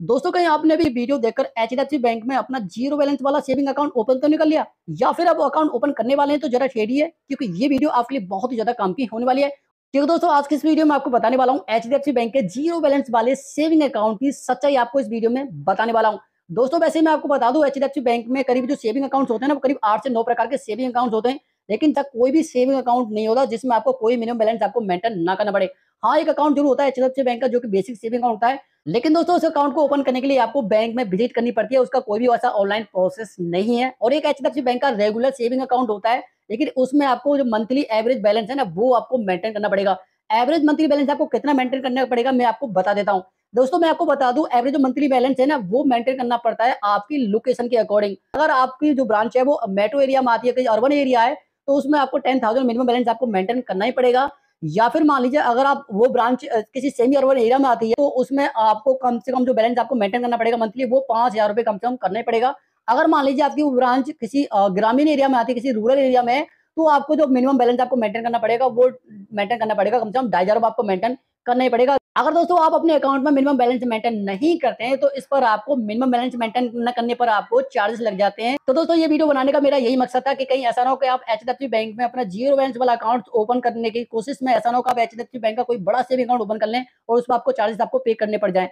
दोस्तों कहीं आपने भी वीडियो देखकर एचडीएफसी बैंक में अपना जीरो बैलेंस वाला सेविंग अकाउंट ओपन तो नहीं कर लिया, या फिर आप अकाउंट ओपन करने वाले हैं तो जरा शेयर क्योंकि ये वीडियो आपके लिए बहुत ही ज्यादा काम की होने वाली है। क्योंकि दोस्तों आज की इस वीडियो में आपको बताने वाला हूँ एचडीएफसी बैंक के जीरो बैलेंस वाले सेविंग अकाउंट की सच्चाई आपको इस वीडियो में बताने वाला हूँ। दोस्तों वैसे मैं आपको बता दूं एचडीएफसी बैंक में करीब जो सेविंग अकाउंट होते हैं ना, वो करीब 8 से 9 प्रकार के सेविंग अकाउंट होते हैं। लेकिन तक कोई भी सेविंग अकाउंट नहीं होता जिसमें आपको कोई मिनिमम बैलेंस आपको मेंटेन ना करना पड़े। हाँ, एक अकाउंट जरूर होता है एचडीएफसी बैंक का जो कि बेसिक सेविंग अकाउंट होता है। लेकिन दोस्तों उस अकाउंट को ओपन करने के लिए आपको बैंक में विजिट करनी पड़ती है, उसका कोई भी वैसा ऑनलाइन प्रोसेस नहीं है। और एक एचडीएफसी बैंक का रेगुलर सेविंग अकाउंट होता है, लेकिन उसमें आपको जो मंथली एवरेज बैलेंस है ना, वो आपको मेंटेन करना पड़ेगा। एवरेज मंथली बैलेंस आपको कितना मेंटेन करना पड़ेगा मैं आपको बता देता हूँ। दोस्तों मैं आपको बता दूं एवरेज जो मंथली बैलेंस है ना, वो मेंटेन करना पड़ता है आपकी लोकेशन के अकॉर्डिंग। अगर आपकी जो ब्रांच है वो मेट्रो एरिया में आती है, कहीं अर्बन एरिया है, तो उसमें आपको 10,000 मिनिमम बैलेंस आपको मेंटेन करना ही पड़ेगा। या फिर मान लीजिए अगर आप वो ब्रांच किसी सेमी अर्बन एरिया में आती है, तो उसमें आपको कम से कम जो बैलेंस आपको मेंटेन करना पड़ेगा मंथली, वो 5,000 रुपए कम से कम करना ही पड़ेगा। अगर मान लीजिए आपकी वो ब्रांच किसी ग्रामीण एरिया में आती है, किसी रूरल एरिया में है, तो आपको जो मिनिमम बैलेंस आपको मेंटेन करना पड़ेगा वो मेंटेन करना पड़ेगा, कम से कम 2,500 आपको मेंटेन करना ही पड़ेगा। अगर दोस्तों आप अपने अकाउंट में मिनिमम बैलेंस मेंटेन नहीं करते हैं, तो इस पर आपको मिनिमम बैलेंस मेंटेन न करने पर आपको चार्जेस लग जाते हैं। तो दोस्तों ये वीडियो बनाने का मेरा यही मकसद था कि कहीं ऐसा ना हो कि आप एचडीएफसी बैंक में अपना जीरो बैलेंस वाला अकाउंट ओपन करने की कोशिश में ऐसा ना हो कि आप एचडीएफसी बैंक का कोई बड़ा सेविंग अकाउंट ओपन कर लें और उस पर आपको चार्जेस आपको पे करने पड़ जाए।